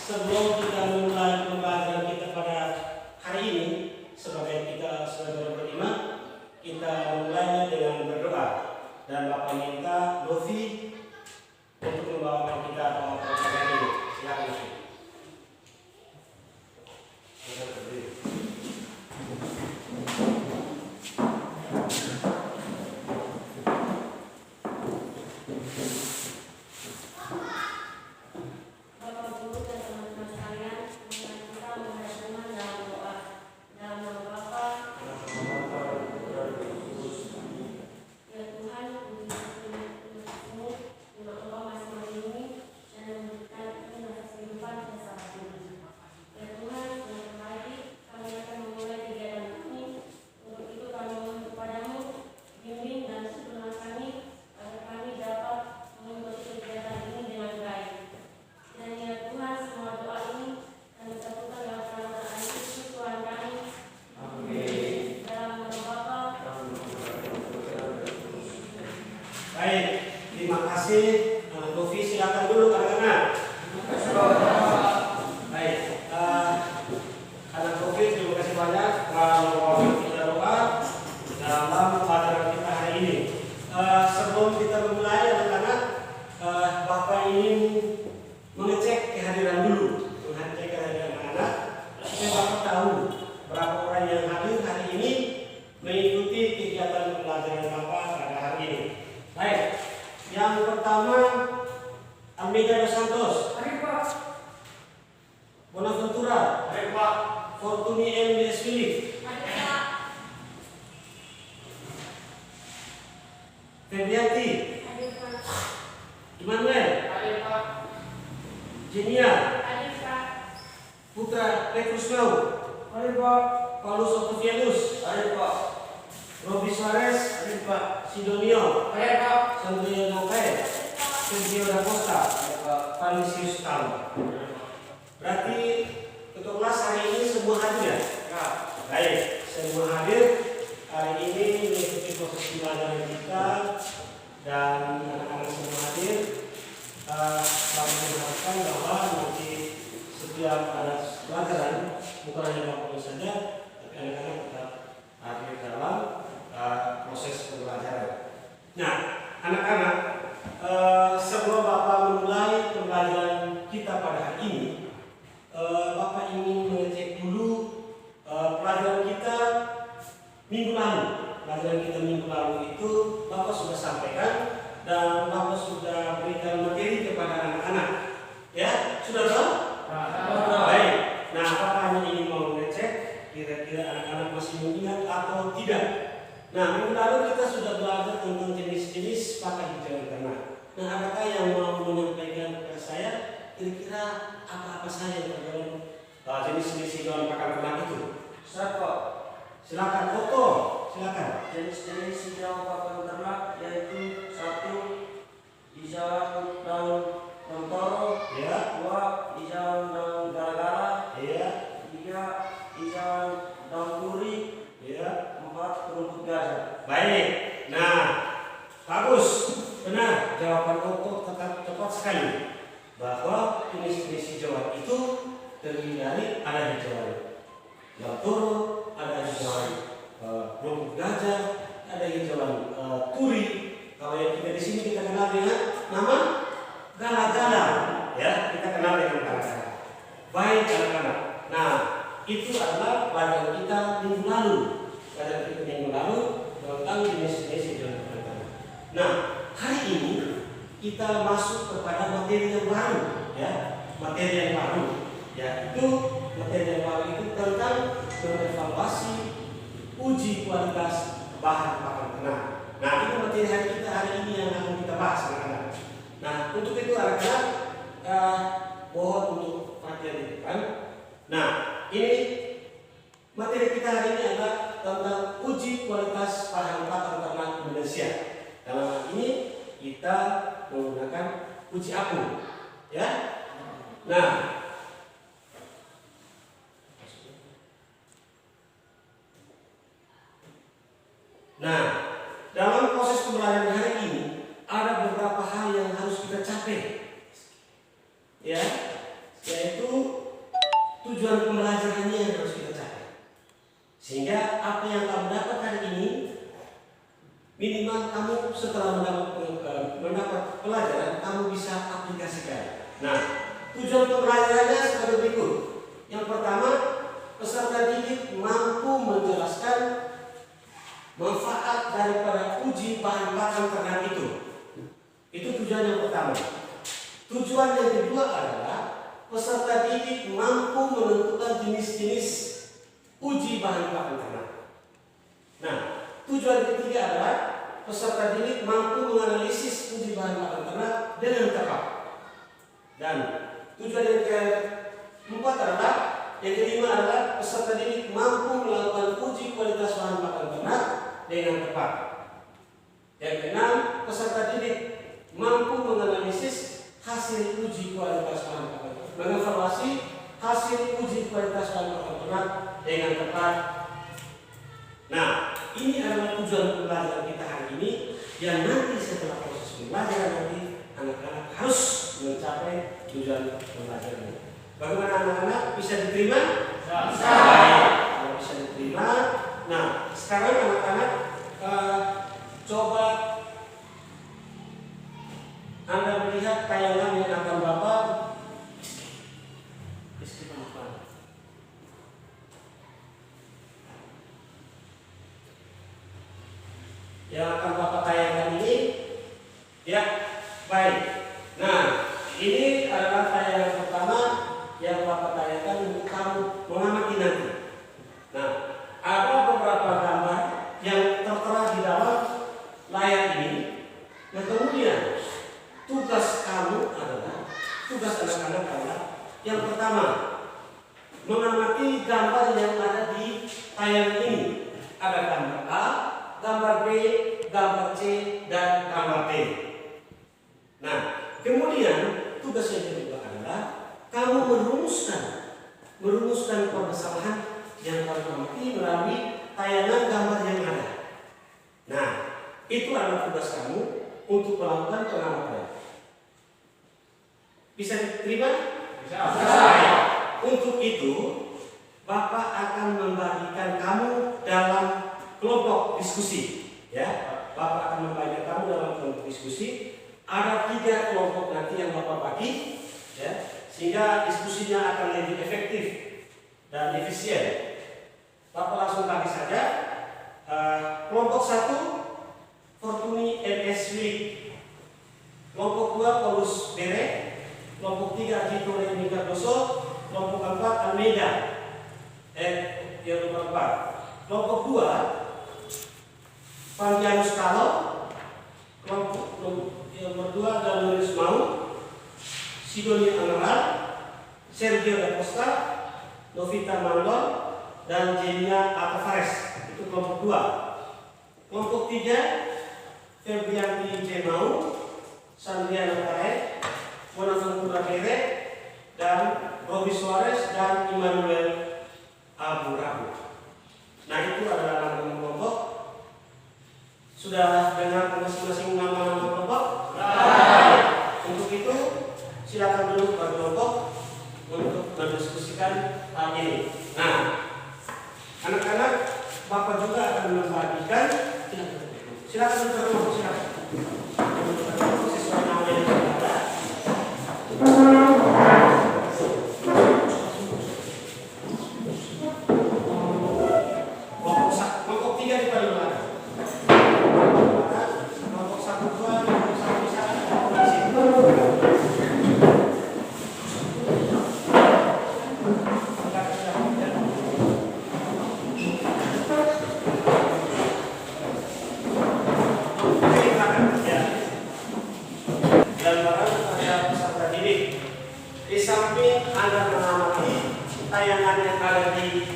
sebelum kita memulai pembelajaran kita pada hari ini, sebagai kita sebagai beriman, kita memulainya dengan berdoa. Dan Bapak minta Novi untuk membawakan kita dalam pembelajaran ini. Silakan Novi. Novi, silakan dulu anak-anak. Baik, anak Novi, terima kasih banyak kalau kita doa dalam pelajaran kita hari ini. Sebelum kita memulai anak-anak, Bapak ingin mengecek kehadiran dulu, mengecek kehadiran anak-anak supaya Bapak tahu berapa orang yang hadir hari ini mengikuti kegiatan pembelajaran Bapak pada hari ini. Baik. Yang pertama, Almeida dos Santos. Hari Pak. Bonaventura. Hari Pak. Fortuny M. Philip. Hari Pak. Febrianti. Hari Pak. Immanuel. Hari Pak. Genia. Hari Pak. Putra Petrus Mau. Hari Pak. Paulus Octavianus. Hari Pak. Robi Suarez. Hari Pak. Sidonio. Hari Pak. Sandrine Novel. Sergio da Costa. Vanisius Tal. Berarti ketua kelas hari ini semua hadir ya? Ya. Baik, semua hadir hari ini mengikuti proses pembelajaran kita dan anak-anak semua hadir. Kami mengharapkan bahwa nanti setiap ada pelajaran bukan hanya Bapak saja, tapi anak-anak tetap hadir dalam proses pembelajaran. Nah, anak-anak, sebelum Bapak memulai pembelajaran kita pada hari ini, Bapak ingin mengecek dulu pelajaran kita minggu lalu. Pelajaran kita minggu lalu itu Bapak sudah sampaikan dan Bapak sudah berikan materi kepada anak-anak. Ya, sudah tahu? Baik. Nah, Bapak hanya ingin mau mengecek kira-kira anak-anak masih mengingat atau tidak. Nah, minggu lalu kita sudah belajar tentang jenis-jenis pakan hijau yang ternak. Nah, adakah yang mau menyampaikan kepada saya kira-kira apa-apa saja yang terdalam jenis-jenis hijauan pakan ternak itu? Siapa? Silakan Toto, silakan. Jenis-jenis hijau pakan ternak yaitu 1. Hijau daun toro. Ya. 2. Hijau daun gara-gara. Ya. 3. Hijau daun turi. Ya. 4. Rumput gajah. Baik. Nah, bagus. Benar. Jawaban Toto tepat sekali. Bahwa jenis-jenis hijauan itu terdiri dari ada hijauan daun toro, ada hijauan rumput gajah, ada hijauan turi. Kalau yang kita di sini kita kenal dengan nama gala-gala, ya, kita kenal dengan gala-gala. Baik anak-anak. Nah, itu adalah pelajaran kita minggu lalu. Pelajaran kita minggu lalu tentang jenis-jenis hijauan pakan. Nah, hari ini kita masuk kepada materi yang baru, ya, materi yang baru, ya, itu materi yang baru itu tentang mengevaluasi uji kualitas bahan pakan ternak. Nah, itu materi hari kita hari ini yang akan kita bahas, anak-anak. Nah, untuk itu anak-anak mohon untuk perhatian di depan. Nah, ini materi kita hari ini adalah tentang uji kualitas bahan pakan ternak Indonesia. Dalam hal ini kita menggunakan uji apung, ya. Nah, dalam proses pembelajaran hari ini ada beberapa hal yang harus kita capai, ya, yaitu tujuan pembelajarannya yang harus kita capai. Sehingga apa yang kamu dapat hari ini, minimal kamu setelah mendapat pelajaran, kamu bisa aplikasikan. Nah, tujuan pembelajarannya sebagai berikut. Yang pertama, peserta didik mampu menjelaskan manfaat daripada uji bahan bakar ternak itu. Itu tujuan yang pertama. Tujuan yang kedua adalah peserta didik mampu menentukan jenis-jenis uji bahan bakar ternak. Nah, tujuan ketiga adalah peserta didik mampu menganalisis uji bahan bakar ternak dengan tepat. Dan tujuan yang keempat adalah, yang kelima adalah peserta didik mampu melakukan uji kualitas bahan bakar ternak dengan tepat. Yang keenam, peserta didik mampu menganalisis hasil uji kualitas bahan bakar ternak, mengevaluasi hasil uji kualitas bahan bakar ternak dengan tepat. Nah, ini adalah tujuan pembelajaran kita hari ini, yang nanti setelah proses pembelajaran nanti anak-anak harus mencapai tujuan pembelajaran. Bagaimana anak-anak, bisa diterima? Bisa. Kalau bisa diterima, nah sekarang anak-anak coba Anda melihat tayangan yang akan Bapak tayangkan ini. Ya, baik. Nah, ini adalah tayangan pertama yang Bapak tayangkan untuk kamu mengamati nanti. Nah, ada beberapa gambar yang tertera di dalam layar ini. Nah, kemudian tugas kamu adalah, tugas anak-anak adalah, yang pertama, mengamati gambar yang ada di tayangan ini. Ada gambar A, gambar B, gambar C, dan gambar D. Nah, kemudian tugas yang kedua adalah kamu merumuskan permasalahan yang kamu amati melalui tayangan gambar yang ada. Nah, itu adalah tugas kamu untuk melakukan pengamatan. Bisa diterima? Bisa. Untuk itu, Bapak akan membagikan kamu dalam kelompok diskusi. Ya, Bapak akan membagikan kamu dalam kelompok diskusi. Ada 3 kelompok nanti yang Bapak bagi, ya, sehingga diskusinya akan lebih efektif dan efisien. Bapak langsung bagi saja. Kelompok 1, Fortuny MS Wilik. Kelompok 2, Paulus Bere. Kelompok 3, Gito Reni Cardoso. Kelompok 4, Almeida. Yang nomor 4. Kelompok 2, Panjanus Kalo. Kelompok nomor 2, Danielus Mau, Sidonia Amaral, Sergio Da Costa, Novita Mandon, dan Jenia Altafares. Itu kelompok 2. Kelompok 3, Febrianti J. Mau, Sandriana Tae, Bonaventura Bere, dan Robi Suarez, dan Immanuel Abu Rabu. Nah, itu adalah nama kelompok. Sudah dengar masing-masing nama-nama kelompok? Untuk itu, silakan duduk berkelompok untuk mendiskusikan hal ini. Nah, anak-anak, Bapak juga akan membagikan. Silakan duduk berkelompok, silakan. Sesuai nama yang ada. Kelompok 3 di paling belakang. Kelompok 1, 2, kelompok 1 bisa di situ. Gambaran pada peserta didik. Di samping Anda mengamati tayangan yang ada di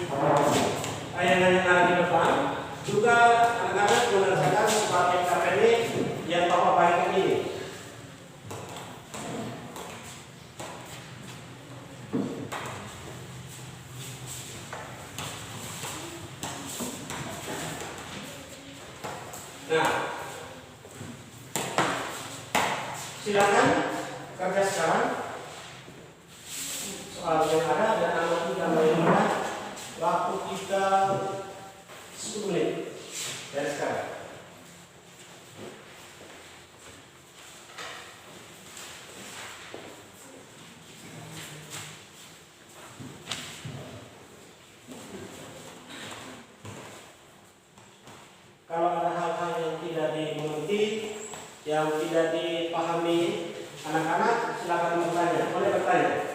depan, juga anak-anak mengerjakan sebagai KPD yang Bapak bagikan ini. Nah, silakan kerja sekarang. Soal yang ada dan amati gambar yang tidak dipahami anak-anak silakan bertanya. Boleh bertanya.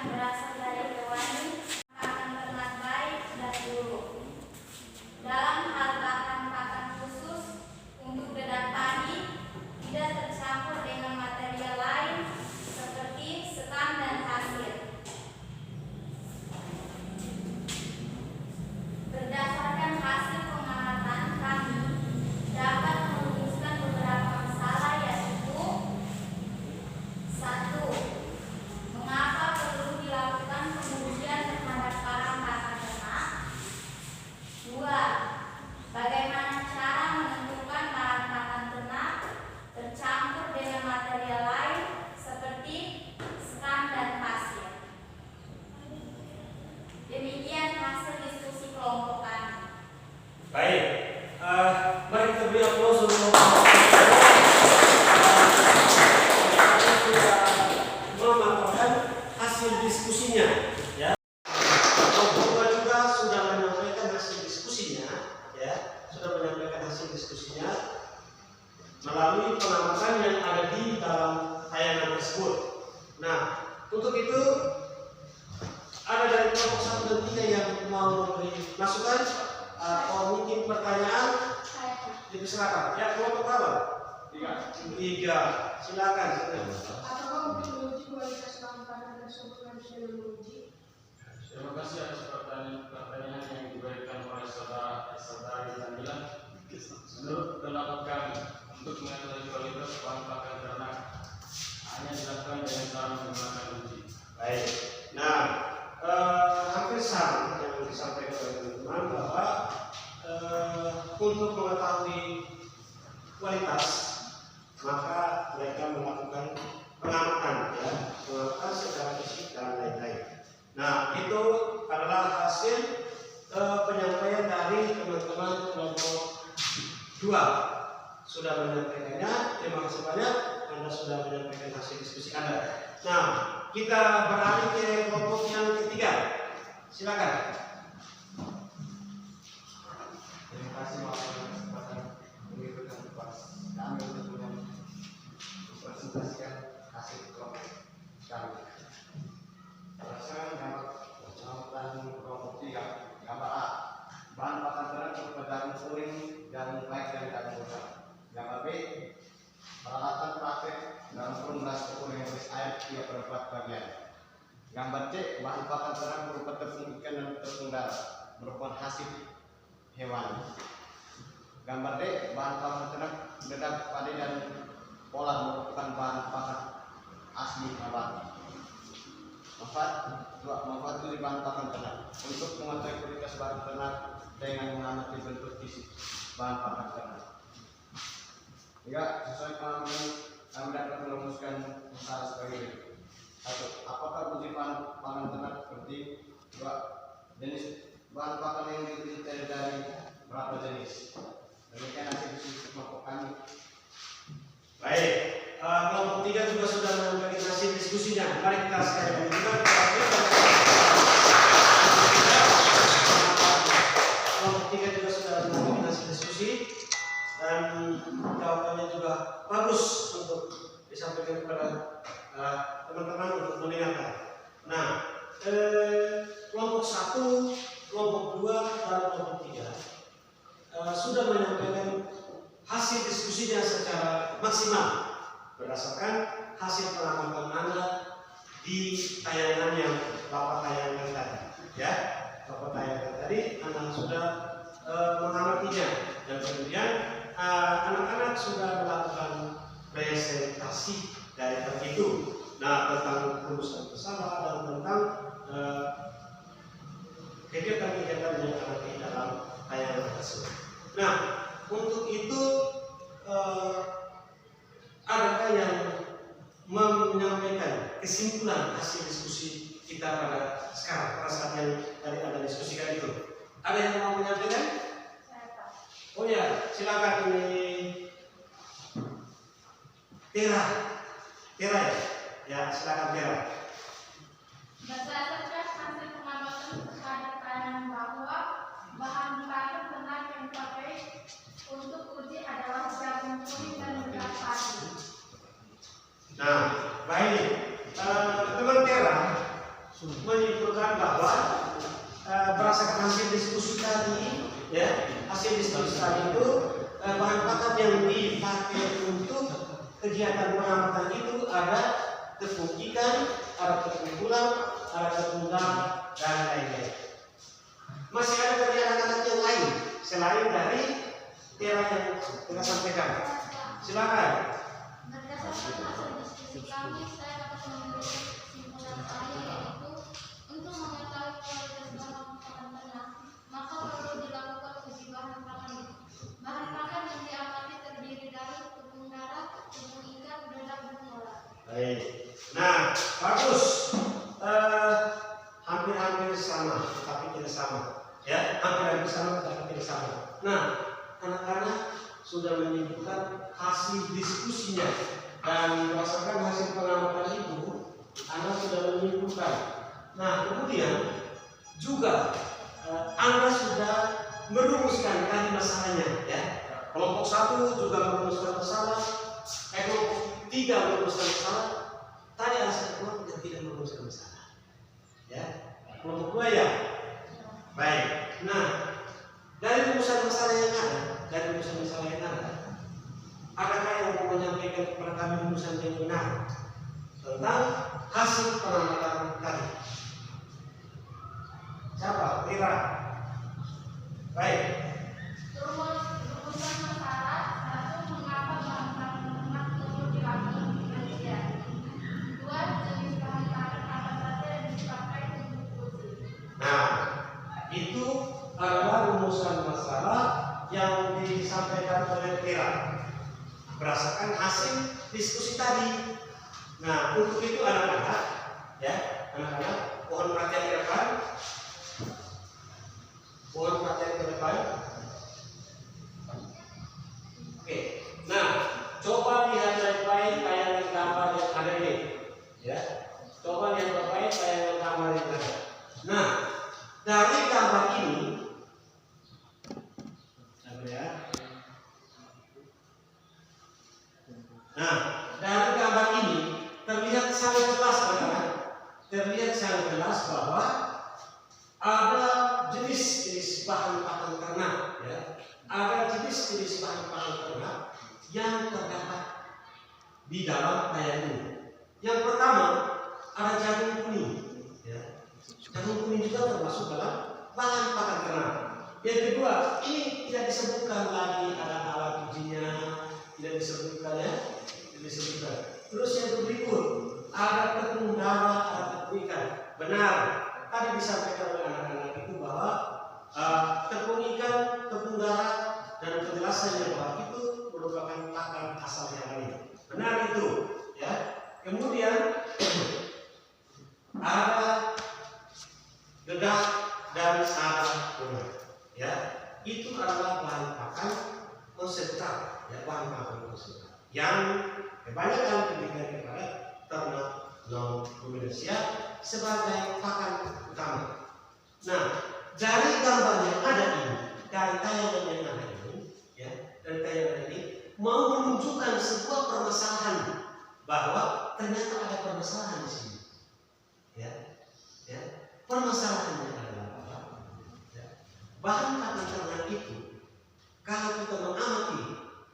yang berasal dari hewani pakan ternak baik dan buruk. Dalam hal pakan khusus untuk dedak padi tidak tercampur dengan material lain seperti sekam dan hasil. Berdasarkan hasil pengamatan kami dapat merumuskan beberapa masalah, yaitu: 1. Mengapa perlu dilakukan pengujian terhadap pakan ternak? 2. Bagaimana cara menentukan pakan ternak tercampur dengan material lain seperti sekam dan pasir? Demikian hasil diskusi kelompok kami. Baik, mari kita beri aplaus untuk sudah memaparkan hasil diskusinya, ya. Kelompok juga sudah menyampaikan hasil diskusinya, ya, sudah menyampaikan hasil diskusinya melalui pengamatan yang ada di dalam tayangan tersebut. Nah, untuk itu ada dari kelompok 1 dan 3 yang mau memberi masukan atau mungkin pertanyaan, dipersilakan. Ya, kelompok berapa? 3. Silakan. Apakah untuk menguji kualitas pakan tersebut harus diuji? Terima kasih atas pertanyaan yang diberikan oleh saudara Nabila. Menurut pendapat kami, untuk mengetahui kualitas bahan pakan ternak hanya dilakukan dengan cara menggunakan uji. Baik. Nah, hampir sama yang disampaikan oleh teman-teman bahwa untuk mengetahui kualitas maka mereka melakukan pengamatan, ya, pengamatan secara fisik dan lain-lain. Nah, itu adalah hasil penyampaian dari teman-teman kelompok 2 sudah menyampaikannya. Terima kasih banyak, Anda sudah menyampaikan hasil diskusi Anda. Nah, kita beralih ke kelompok yang ketiga. Silakan. Terima kasih atas kesempatan memberikan kepada kami untuk mempresentasikan hasil kelompok kami. Berdasarkan pengamatan kelompok 3, gambar A, bahan pakan ternak berupa daging kuning, daging baik dan daging rusak. Gambar B, peralatan praktek dalam kurung beras tepung yang beris air 3/4 bagian. Gambar C, bahan pakan ternak berupa tepung ikan dan tepung darah merupakan hasil hewani. Gambar D, bahan pakan ternak dedak padi dan polar merupakan bahan pakan asli nabati. Manfaat dari bahan pakan ternak untuk mengetahui kualitas bahan ternak dengan mengamati bentuk fisik bahan pakan ternak. Ya, sesuai pengalaman kami dapat merumuskan masalah sebagai berikut. 1. Apakah uji bahan pakan ternak seperti? 2. Jenis bahan pakan yang diuji terdiri dari berapa jenis? Demikian hasil diskusi kelompok kami. Baik, kelompok 3 juga sudah menyampaikan hasil diskusinya. Mari kita sekali lagi kelompok 3 juga sudah menyampaikan hasil diskusi dan jawabannya juga bagus untuk disampaikan kepada teman-teman untuk mendengarkan. Nah, kelompok 1, kelompok 2 dan kelompok 3 sudah menyampaikan hasil diskusinya secara maksimal berdasarkan hasil pengamatan Anda di tayangan yang Bapak tayangkan tadi, ya. Bapak tayangkan tadi, Anda sudah mengamatinya dan kemudian anak-anak sudah melakukan presentasi dari hal itu. Nah, tentang urusan bersama dan tentang kegiatan-kegiatan yang ada di dalam tayangan tersebut. Nah, untuk itu adakah yang menyampaikan kesimpulan hasil diskusi kita pada sekarang, pada saat yang tadi Anda diskusikan itu? Ada yang mau menyampaikan? Oh ya, silakan ini Tera ya? Ya, silakan Tera. Berdasarkan hasil pengamatan terhadap tayangan bahwa bahan pakan ternak yang dipakai untuk uji adalah jagung kuning dan dedak padi. Nah, baik. Teman Tera menyimpulkan bahwa berdasarkan hasil diskusi tadi, ya, hasil diskusi tadi itu bahan bakar yang dipakai untuk kegiatan pengamatan itu ada tepung ikan, ada tepung tulang, ada tepung garam, dan lain-lain. Masih ada dari anak-anak yang lain selain dari tera yang kita sampaikan. Silakan. Berdasarkan hasil diskusi kami, saya dapat mengambil kesimpulan saya yaitu untuk mengetahui kualitas bahan pakan ternak, maka perlu dilakukan uji bahan pakan. Bahan pakan yang diamati terdiri dari tepung darah, tepung ikan, dedak, dan bola. Baik. Nah, bagus. Hampir-hampir sama, tapi tidak sama. Ya, hampir-hampir sama, tapi tidak sama. Nah, anak-anak sudah menyebutkan hasil diskusinya dan berdasarkan hasil pengamatan itu, anak sudah menyimpulkan. Nah, kemudian juga Anda sudah merumuskan tadi masalahnya, ya. Kelompok 1 juga merumuskan masalah, kelompok 3 merumuskan masalah. Tadi ada satu kelompok yang tidak merumuskan masalah, ya. Kelompok 2 ya. Baik. Nah, dari rumusan masalah yang ada, adakah yang mau menyampaikan kepada kami rumusan yang benar tentang hasil pengamatan tadi? Siapa? Mira. Baik. Rumusan masalah 1. Mengapa bahan pakan ternak perlu diambil manusia? 2. Jenis bahan pakan apa saja yang dipakai untuk produksi? Nah, itu adalah rumusan masalah yang disampaikan oleh Mira berdasarkan hasil diskusi tadi. Nah, untuk itu anak-anak, ya, anak-anak, mohon perhatian ke depan. Mohon perhatian ke depan. Oke. Nah, coba lihat baik-baik tayangan gambar yang ada ini, ya. Coba lihat baik-baik tayangan gambar yang ada. Nah, dari gambar ini, ya. Nah, dari gambar ini terlihat sangat jelas, teman-teman. Terlihat sangat jelas bahwa ada jenis-jenis bahan pakan ternak, ya. Ada jenis-jenis bahan pakan ternak yang terdapat di dalam tayangan ini. Yang pertama, ada jagung kuning, ya. Jagung kuning juga termasuk dalam bahan pakan ternak. Yang kedua, ini tidak disebutkan lagi ada alat ujinya, tidak disebutkan, ya, tidak disebutkan. Terus yang berikut, ada tepung darah, ada tepung ikan. Benar, tadi disampaikan oleh anak-anak itu bahwa tepung ikan, tepung darah, dan penjelasannya bahwa itu merupakan pakan asal yang lain. Benar itu, ya. Kemudian ada dedak dan ada bola. Ya, itu adalah bahan pakan konsentrat, ya, bahan pakan konsentrat yang kebanyakan diberikan kepada ternak non ruminansia sebagai pakan utama. Nah, dari gambar yang ada ini, dari tayangan yang ada ini, ya, dari tayangan ini mau menunjukkan sebuah permasalahan bahwa ternyata ada permasalahan di sini, ya, ya. Permasalahannya adalah bahwa bahan pakan ternak itu kalau kita mengamati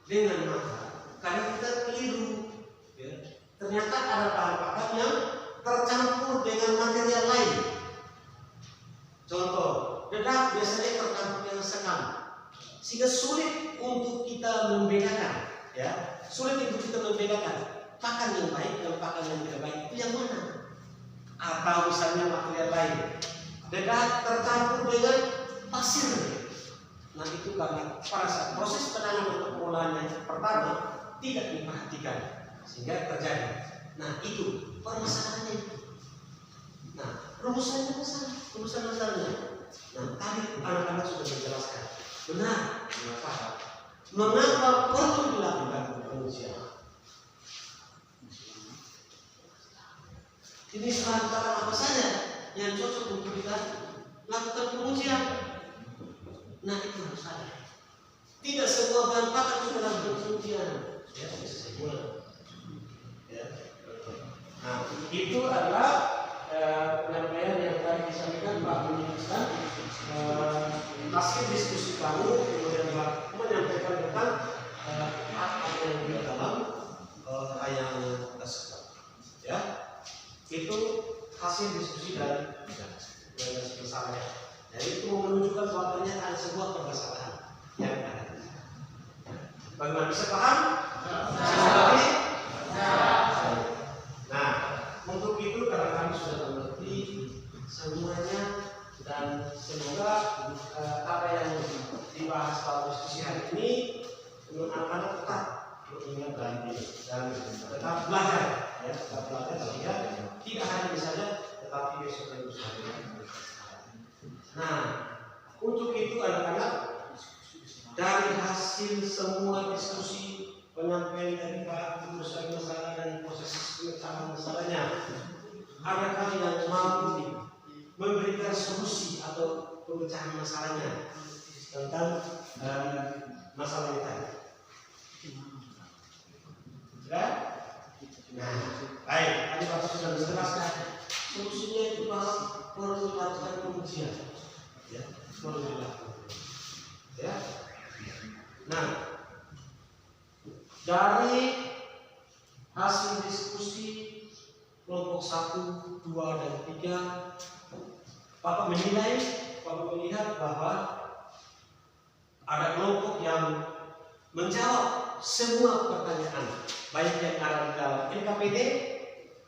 dengan mata, kadang kita keliru, ya. Ternyata ada bahan pakan yang tercampur dengan material lain. Contoh, dedak biasanya tercampur dengan sekam, sehingga sulit untuk kita membedakan, ya. Sulit untuk kita membedakan pakan yang baik dan pakan yang tidak baik itu yang mana. Atau misalnya material lain, dedak tercampur dengan pasir. Nah, itu karena pada saat proses penanganan untuk pengolahan yang pertama tidak diperhatikan sehingga terjadi. Nah, itu permasalahannya itu. Nah, rumusan masalahnya. Nah, tadi anak-anak sudah menjelaskan. Benar, mengapa perlu dilakukan pengujian? Ini bahan pakan apa saja yang cocok untuk kita lakukan pengujian? Nah, itu harus ada. Tidak semua bahan pakan itu dalam pengujian, ya, bisa semua. Ya. Nah, itu adalah namanya hasil diskusi kamu kemudian menyampaikan tentang apa yang di dalam tayangan tersebut. Ya, itu hasil diskusi dari masalahnya. Jadi itu menunjukkan bahwa ada sebuah permasalahan yang ada. Bagaimana bisa paham? Nah, untuk itu karena kami sudah mengerti semuanya dan semoga apa yang dibahas dalam diskusi hari ini anak-anak tetap mengingat dan tetap belajar, ya, tetap belajar sehingga tidak hanya misalnya tetapi besok dan lusa. Nah, untuk itu anak-anak dari hasil semua diskusi penyampaian dari Pak Guru masalah dan proses pemecahan masalahnya, adakah yang mampu memberikan solusi atau pemecahan masalahnya tentang masalah ini? Sudah? Nah, baik. Tadi Bapak sudah menjelaskan solusinya itu bahwa perlu dilakukan pengujian, ya, perlu dilakukan, ya. Nah, dari hasil diskusi kelompok 1, 2, dan 3, Bapak melihat bahwa ada kelompok yang menjawab semua pertanyaan, baik yang ada di dalam LKPD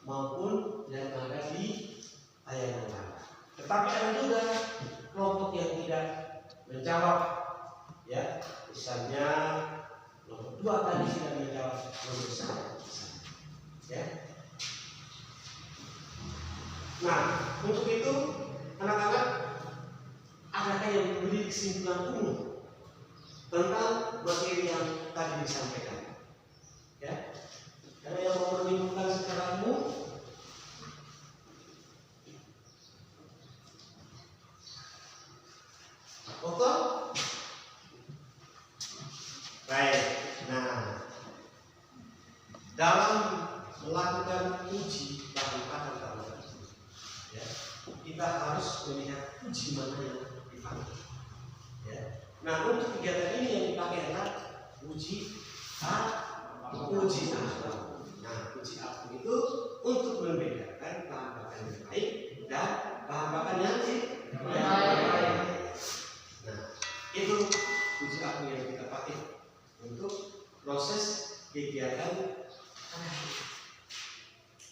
maupun yang ada di tayangan. Tetapi ada juga kelompok yang tidak menjawab, ya, misalnya nomor 2 tadi tidak menjawab nomor 1, ya. Nah, untuk itu anak-anak, adakah yang memberi kesimpulan umum tentang materi yang tadi disampaikan? Ya, ada yang mau menyimpulkan secara umum? Oke? Baik. Nah, dalam melakukan uji bahan bakar terbaru, ya, kita harus melihat uji mana yang dipakai. Ya. Nah, untuk kegiatan ini yang dipakai adalah uji api. Nah, uji api itu untuk membedakan bahan bakar yang baik dan bahan bakar yang tidak baik. Nah, itu uji api yang kita pakai untuk proses kegiatan.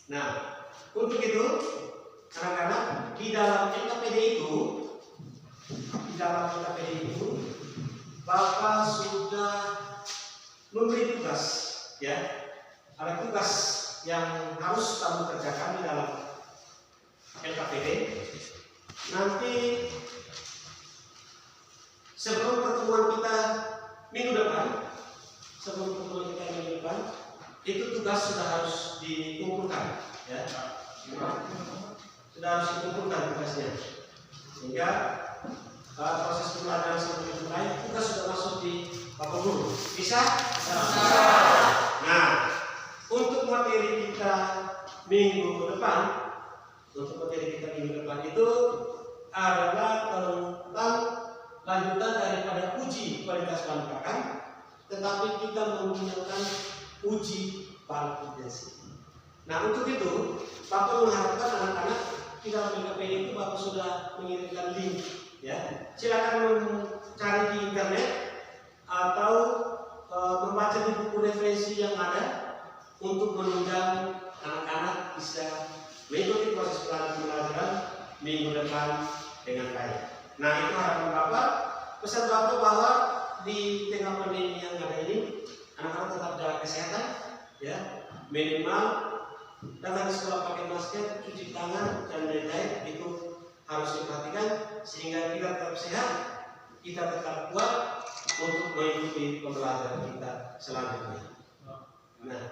Nah, untuk itu anak-anak di dalam LKPD itu Bapak sudah memberi tugas, ya, ada tugas yang harus kamu kerjakan di dalam LKPD. Nanti sebelum pertemuan kita minggu depan, itu tugas sudah harus dikumpulkan, ya, sudah harus dikumpulkan tugasnya, sehingga proses pembelajaran sampai dimulai tugas sudah masuk di Bapak Guru. Bisa? Nah, untuk materi kita minggu depan, itu adalah tentang lanjutan daripada uji kualitas bahan bakar, tetapi kita menggunakan uji validitas. Nah, untuk itu Bapak mengharapkan anak-anak di dalam LKPD itu Bapak sudah mengirimkan link, ya. Silakan mencari di internet atau membaca di buku referensi yang ada untuk menunjang anak-anak bisa mengikuti proses pembelajaran minggu depan dengan baik. Nah, itu harapan Bapak. Pesan Bapak bahwa di tengah pandemi yang ada ini, anak-anak tetap jaga kesehatan, ya, minimal datang ke sekolah pakai masker, cuci tangan, dan lain-lain, itu harus diperhatikan sehingga kita tetap sehat, kita tetap kuat untuk mengikuti pembelajaran kita selanjutnya. Nah,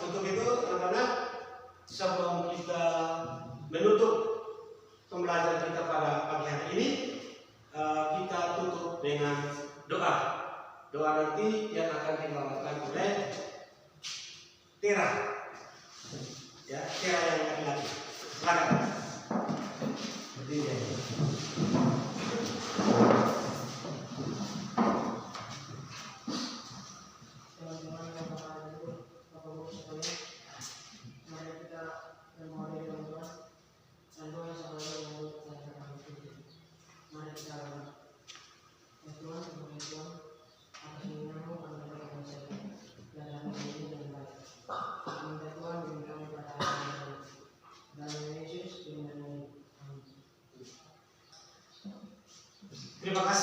untuk itu anak-anak, sebelum kita menutup pembelajaran kita pada pagi hari ini, kita tutup dengan doa. Doa nanti yang akan dibawakan oleh Tera, ya, Tera yang laki-laki. Silakan. Berdiri.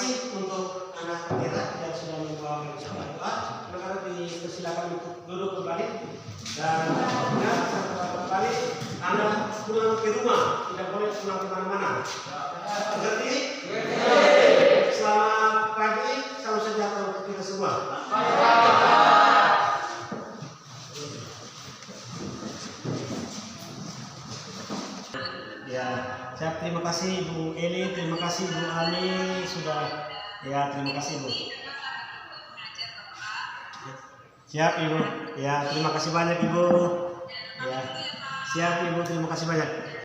kasih untuk anak kita yang sudah membawa ucapan doa. Maka dipersilakan untuk duduk kembali dan ingat kembali Anda pulang ke rumah, tidak boleh pulang kemana-mana. Mengerti? Selamat pagi, salam sejahtera untuk kita semua. Ya, saya terima kasih Bu Eli, terima kasih Bu Ani sudah ya terima kasih Bu. Siap Ibu. Ya, terima kasih banyak Ibu. Ya. Siap Ibu, terima kasih banyak.